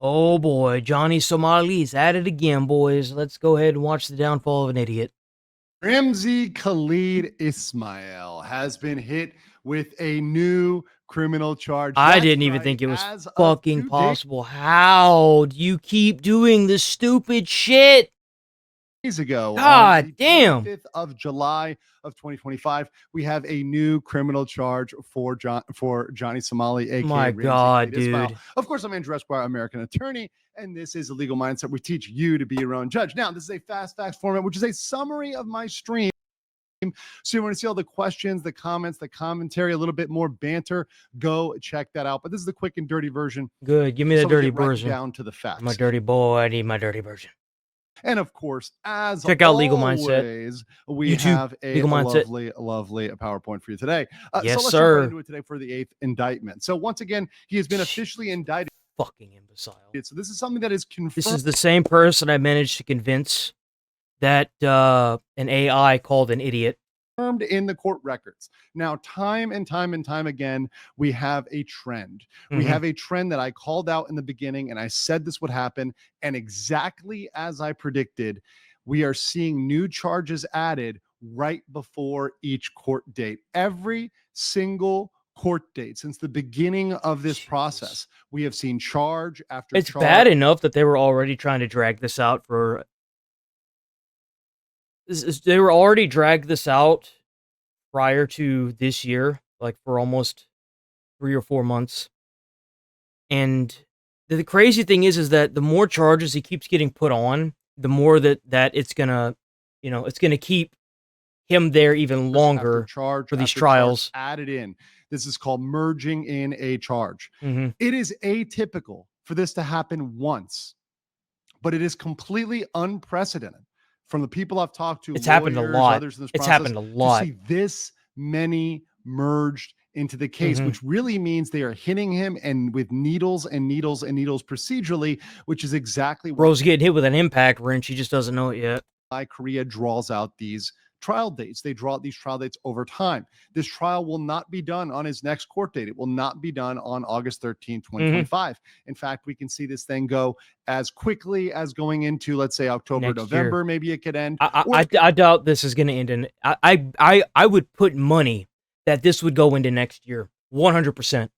Oh boy, Johnny Somali's at it again, boys. Let's go ahead and watch the downfall of an idiot. Ramzi Khalid Ismail has been hit with a new criminal charge. I That's didn't even right. think it was As of fucking today, possible. How do you keep doing this stupid shit? ago, on God the damn. 25th of July of 2025, we have a new criminal charge for Johnny Somali, aka My Ramzi God, Khalid Ismail. dude. Of course, I'm Andrew Esquire, American attorney, and this is a legal mindset. We teach you to be your own judge. Now, this is a fast facts format, which is a summary of my stream. So you want to see all the questions, the comments, the commentary, a little bit more banter, go check that out. But this is the quick and dirty version. Good. Give me the So we dirty get right version. down to the I'm a facts. dirty boy. I need my dirty version. And of course, as Check out Legal Mindset. always, we YouTube. have a Legal Mindset. lovely PowerPoint for you today. Yes, so let's jump right sir. into it today for the 8th indictment. So once again, he has been officially indicted. Fucking imbecile. So this is something that is confirmed. This is the same person I managed to convince that an AI called an idiot. In the court records. Now, time and time again, we have a trend. We Mhm. have a trend that I called out in the beginning, and I said this would happen. And exactly as I predicted, we are seeing new charges added right before each court date. Every single court date since the beginning of this process, we have seen charge after It's charge. bad enough that they were already trying to drag this out for. They were already dragged this out prior to this year, like for almost 3 or 4 months. And the crazy thing is that the more charges he keeps getting put on, the more that it's gonna, it's gonna keep him there even longer charge for these after trials. Added in. This is called merging in a charge. Mm-hmm. It is atypical for this to happen once, but it is completely unprecedented from the people I've talked to. It's happened a lot. Others in this It's process, happened a lot. to see this many merged into the case, Mhm. which really means they are hitting him and with needles and needles and needles procedurally, which is exactly what Bro's getting hit with an impact wrench. He just doesn't know it yet. Korea draws out these trial dates. They draw out these trial dates over time. This trial will not be done on his next court date. It will not be done on August 13, 2025. In fact, we can see this thing go as quickly as going into, let's say, October, Next November. year. Maybe it could end. I doubt this is going to end in. I would put money that this would go into next year, 100%.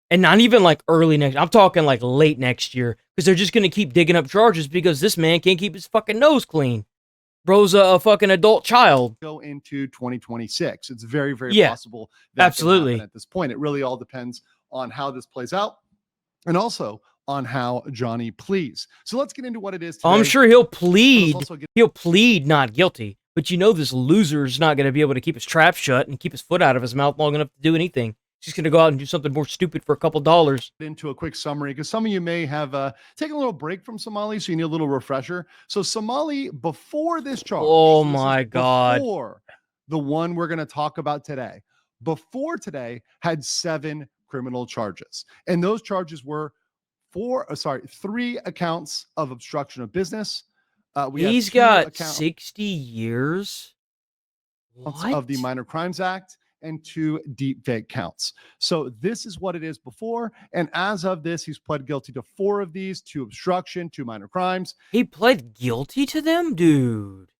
And not even like early next. I'm talking like late next year, because they're just going to keep digging up charges because this man can't keep his fucking nose clean. Bro's a fucking adult child. Go into 2026. It's very possible. Absolutely. At this point, it really all depends on how this plays out, and also on how Johnny pleads. So let's get into what it is today. I'm sure he'll plead. He'll plead not guilty, but this loser's not going to be able to keep his trap shut and keep his foot out of his mouth long enough to do anything. He's going to go out and do something more stupid for a couple dollars. Into a quick summary, because some of you may have taken a little break from Somali, so you need a little refresher. So Somali, before this charge, oh my God, before the one we're going to talk about today, before today, had 7 criminal charges, and those charges were 3 accounts of obstruction of business. He's got 60 years of the Minor Crimes Act and 2 deepfake counts. So this is what it is before. And as of this, he's pled guilty to 4 of these: 2 obstruction, 2 minor crimes. He pled guilty to them, dude.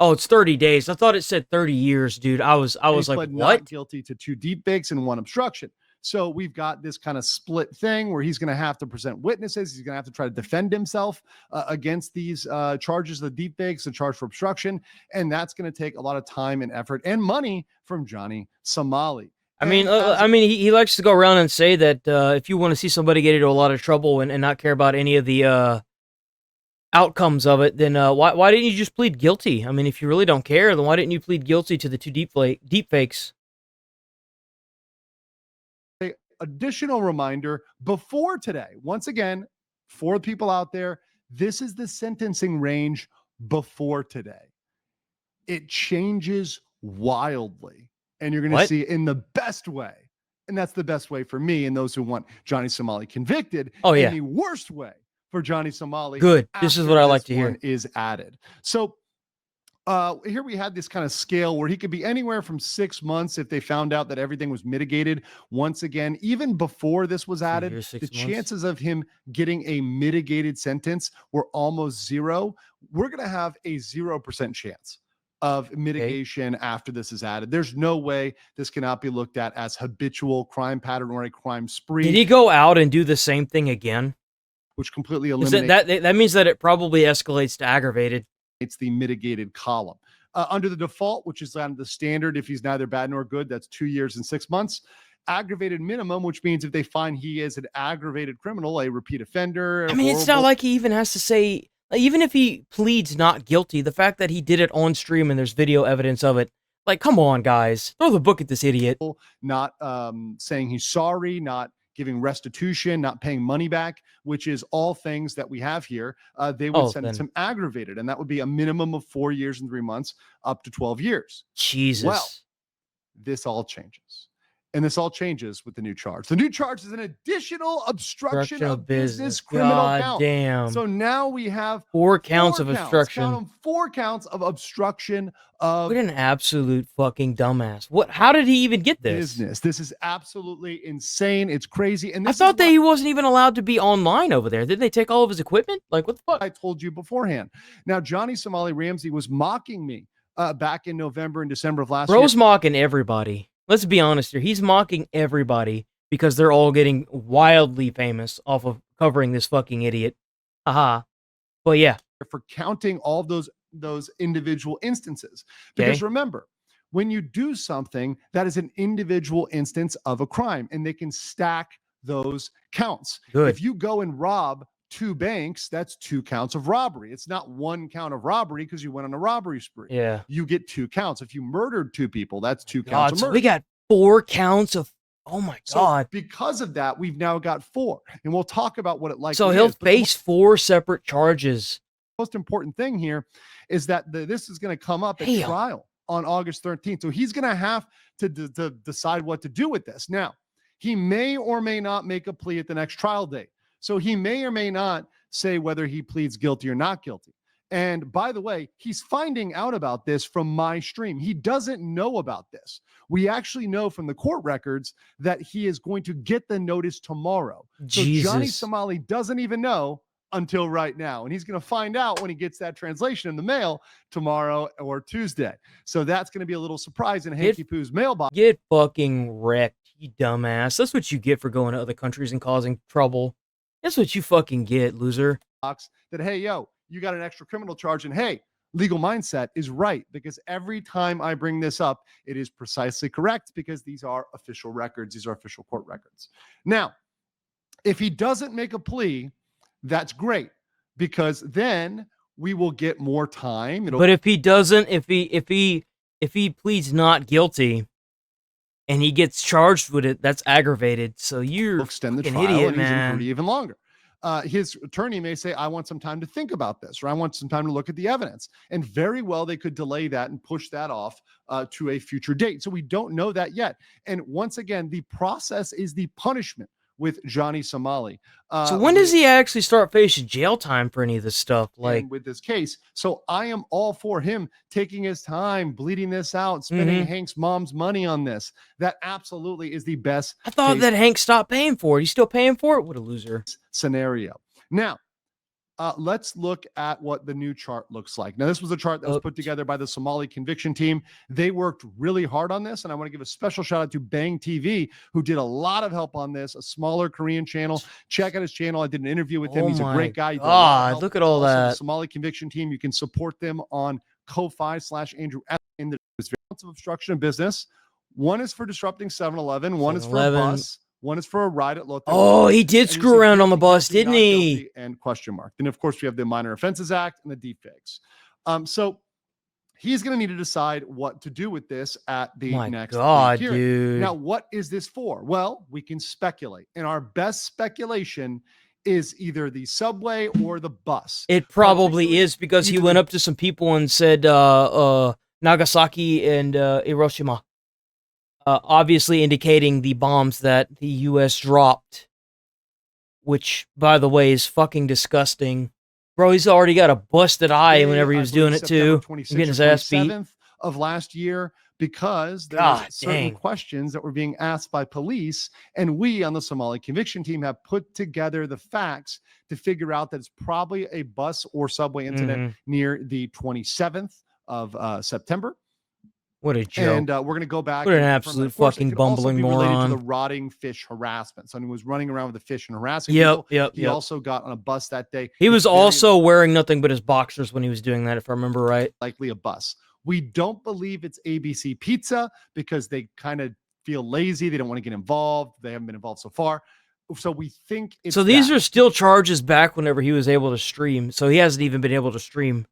Oh, it's 30 days. I thought it said 30 years, dude. I was like, what? Not guilty to 2 deepfakes and 1 obstruction. So we've got this kind of split thing where he's going to have to present witnesses. He's going to have to try to defend himself against these charges, the deepfakes, the charge for obstruction. And that's going to take a lot of time and effort and money from Johnny Somali. I mean, he likes to go around and say that if you want to see somebody get into a lot of trouble and not care about any of the outcomes of it, then why didn't you just plead guilty? I mean, if you really don't care, then why didn't you plead guilty to the 2 deepfakes? Additional reminder before today, once again, for people out there, this is the sentencing range before today. It changes wildly, and you're going to see it in the best way. And that's the best way for me and those who want Johnny Somali convicted. Oh, yeah. And the worst way for Johnny Somali. Good. This is what I like to hear. Is added. So Here we had this kind of scale where he could be anywhere from 6 months if they found out that everything was mitigated. Once again, even before this was See added, here, the 6 months. chances of him getting a mitigated sentence were almost zero. We're going to have a 0% chance of Okay. mitigation after this is added. There's no way this cannot be looked at as habitual crime pattern or a crime Did spree, he go out and do the same thing again? which completely Is that eliminates that means that it probably escalates to aggravated? the mitigated column. Under the default, which is on the standard, if he's neither bad nor good, that's 2 years and 6 months. Aggravated minimum, which means if they find he is an aggravated criminal, a repeat offender, I mean, it's not horrible, like he even has to say, like, even if he pleads not guilty, the fact that he did it on stream and there's video evidence of it, like, come on, guys, throw the book at this idiot. not saying he's sorry, not giving restitution, not paying money back, which is all things that we have here, they would Oh, sentence then him aggravated. And that would be a minimum of 4 years and 3 months up to 12 years. Well, Jesus. this all changes. And this all changes with the new charge. The new charge is an additional obstruction of business criminal God count. damn. So now we have 4 counts of counts. obstruction. Count them, 4 counts of obstruction What of an absolute fucking dumbass. What? How did he even get this? business. This is absolutely insane. It's crazy. And I this thought is that he wasn't even allowed to be online over there. Did they take all of his equipment? Like, what the fuck? I told you beforehand. Now, Johnny Somali Ramsey was mocking me back in November and December of last year. Bro's mocking everybody. Let's be honest here. He's mocking everybody because they're all getting wildly famous off of covering this fucking idiot. Haha. But yeah. For counting all of those individual instances. Because Okay. remember, when you do something, that is an individual instance of a crime, and they can stack those counts. Good. If you go and rob 2 banks, that's 2 counts of robbery. It's not 1 count of robbery because you went on a robbery spree. Yeah. You get 2 counts. If you murdered 2 people, that's 2 God, counts of so murder. we got 4 counts of. Oh my God. So because of that, we've now got 4, and we'll talk about what it likely So he'll is. But face 4 separate charges. the most important thing here is that this is going to come up at Damn. trial on August 13th. So he's going to have to decide what to do with this. Now, he may or may not make a plea at the next trial date. So he may or may not say whether he pleads guilty or not guilty. And by the way, he's finding out about this from my stream. He doesn't know about this. We actually know from the court records that he is going to get the notice tomorrow. So Johnny Jesus. Somali doesn't even know until right now. And he's going to find out when he gets that translation in the mail tomorrow or Tuesday. So that's going to be a little surprise in Hanky Poo's mailbox. Get fucking wrecked, you dumbass. That's what you get for going to other countries and causing trouble. That's what you fucking get, loser. That, hey, yo, you got an extra criminal charge. And hey, legal mindset is right, because every time I bring this up, it is precisely correct, because these are official records. These are official court records. Now, if he doesn't make a plea, that's great, because then we will get more time. But if he doesn't, if he pleads not guilty and he gets charged with it, that's aggravated. So you're extend the an trial, idiot, and he's in man. for even longer. His attorney may say, I want some time to think about this, or I want some time to look at the evidence. And very well, they could delay that and push that off to a future date. So we don't know that yet. And once again, the process is the punishment with Johnny Somali. So when does he actually start facing jail time for any of this stuff? Like, with this case. So I am all for him taking his time, bleeding this out, spending Hank's mom's money on this. That absolutely is the best. I thought that Hank stopped paying for it. He's still paying for it? What a loser. Scenario. Now, let's look at what the new chart looks like. Now, this was a chart that was put together by the Somali conviction team. They worked really hard on this, and I want to give a special shout out to Bang TV, who did a lot of help on this, a smaller Korean channel. Check out his channel. I did an interview with him. He's a great guy. God, look at all that. The Somali conviction team. You can support them on Ko-Fi/Andrew F. In the of obstruction of business. One is for disrupting 7-Eleven. One is for a bus. One is for a ride at Lotte. Oh, he did screw around on the bus, didn't he? And question mark. Then, of course, we have the Minor Offenses Act and the deepfakes. So he's going to need to decide what to do with this at the next hearing. Dude. Now, what is this for? Well, we can speculate. And our best speculation is either the subway or the bus. It probably is, because he went up to some people and said Nagasaki and Hiroshima. Obviously indicating the bombs that the U.S. dropped, which, by the way, is fucking disgusting. Bro, he's already got a busted eye Day, whenever he I was believe doing it September too. And 26th getting or his ass beat. 27th of last year, because there was God certain dang. questions that were being asked by police, and we on the Somali conviction team have put together the facts to figure out that it's probably a bus or subway incident near the 27th of September. What a joke. And we're going to go back What an and confirm that. absolute Of course, it fucking could also bumbling be related to the moron. rotting fish harassment. Someone was running around with a fish and harassing Yep, people. yep, He yep. also got on a bus that day. He It's was very also wearing nothing but his boxers when he was doing that, if I remember right. likely a bus. We don't believe it's ABC Pizza because they kind of feel lazy. They don't want to get involved. They haven't been involved so far. So we think it's So these that. are still charges back whenever he was able to stream. So he hasn't even been able to stream.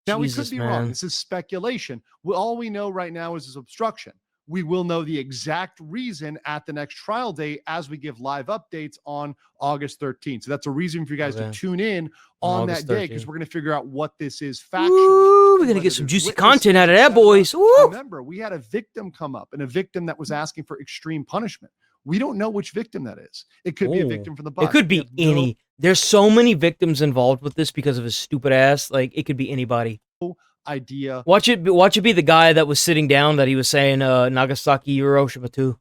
Now, we Jesus, could be man. wrong. This is speculation. All we know right now is obstruction. We will know the exact reason at the next trial date as we give live updates on August 13th. So that's a reason for you guys to tune in on August that day, because 13th. we're going to figure out what this is factually. Ooh, we're going to get some juicy content out of that, boys. Woo! Remember, we had a victim come up, and a victim that was asking for extreme punishment. We don't know which victim that is. It could be a victim from the bus. It could be any. There's so many victims involved with this because of his stupid ass. Like, it could be anybody. Idea. Watch it be the guy that was sitting down that he was saying Nagasaki, Hiroshima too.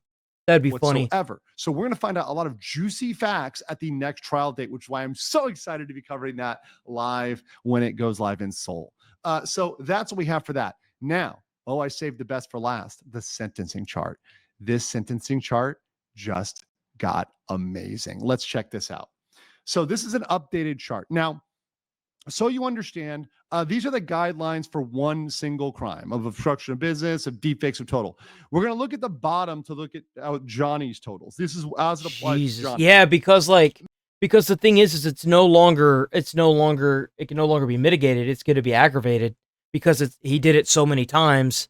That'd be funny. So we're going to find out a lot of juicy facts at the next trial date, which is why I'm so excited to be covering that live when it goes live in Seoul. So that's what we have for that. Now, I saved the best for last, the sentencing chart. This sentencing chart just got amazing. Let's check this out. So this is an updated chart. Now, so you understand, these are the guidelines for one single crime of obstruction of business, of deepfakes, of total. We're going to look at the bottom to look at Johnny's totals. This is as it applies to Johnny. Yeah, because the thing is it can no longer be mitigated. It's going to be aggravated because he did it so many times.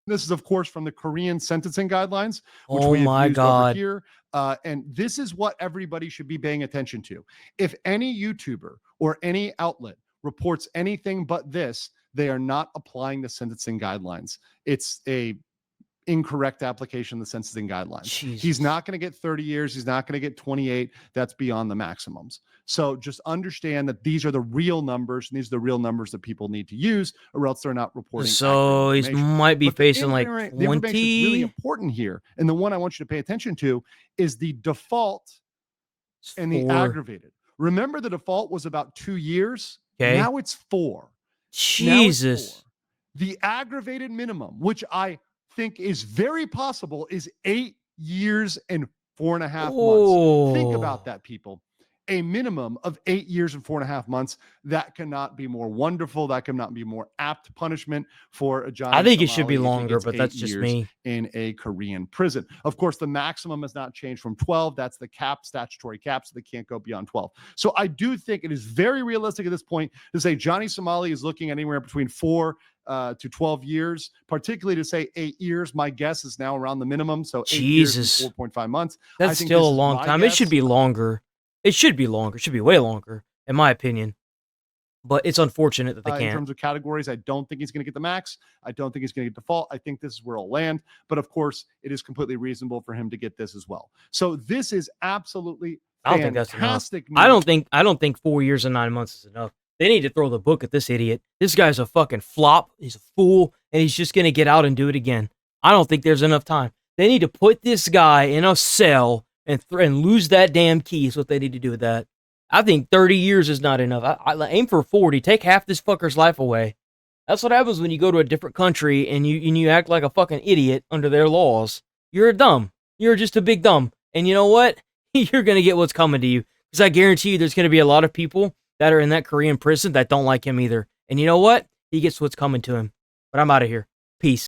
This is, of course, from the Korean sentencing guidelines, which we have used over here. And this is what everybody should be paying attention to. If any YouTuber or any outlet reports anything but this, they are not applying the sentencing guidelines. It's a incorrect application of the sentencing guidelines. Jesus. He's not going to get 30 years. He's not going to get 28. That's beyond the maximums. So just understand that these are the real numbers, and these are the real numbers that people need to use, or else they're not reporting. So he might be facing like 20. The information that's really important here, and the one I want you to pay attention to, is the default and the aggravated. Remember, the default was about 2 years. Okay. Now it's 4. Jesus. The aggravated minimum, which I think is very possible, is 8 years and 4.5 months. Think about that, people. A minimum of 8 years and 4.5 months. That cannot be more wonderful. That cannot be more apt punishment for a Johnny. I think it should be longer, but that's just me. In a Korean prison. Of course, the maximum has not changed from 12. That's the cap, statutory cap, so they can't go beyond 12. So I do think it is very realistic at this point to say Johnny Somali is looking anywhere between 4 to 12 years, particularly to say 8 years. My guess is now around the minimum. So 8 years and 4.5 months. That's still a long time. It should be longer. It should be longer. It should be way longer, in my opinion. But it's unfortunate that they can't. In terms of categories, I don't think he's going to get the max. I don't think he's going to get default. I think this is where he'll land. But of course, it is completely reasonable for him to get this as well. So this is absolutely fantastic. I don't think 4 years and 9 months is enough. They need to throw the book at this idiot. This guy's a fucking flop. He's a fool, and he's just going to get out and do it again. I don't think there's enough time. They need to put this guy in a cell and lose that damn key is what they need to do with that. I think 30 years is not enough. I aim for 40. Take half this fucker's life away. That's what happens when you go to a different country and you act like a fucking idiot under their laws. You're a dumb. You're just a big dumb. And you know what? You're going to get what's coming to you. Because I guarantee you there's going to be a lot of people that are in that Korean prison that don't like him either. And you know what? He gets what's coming to him. But I'm out of here. Peace.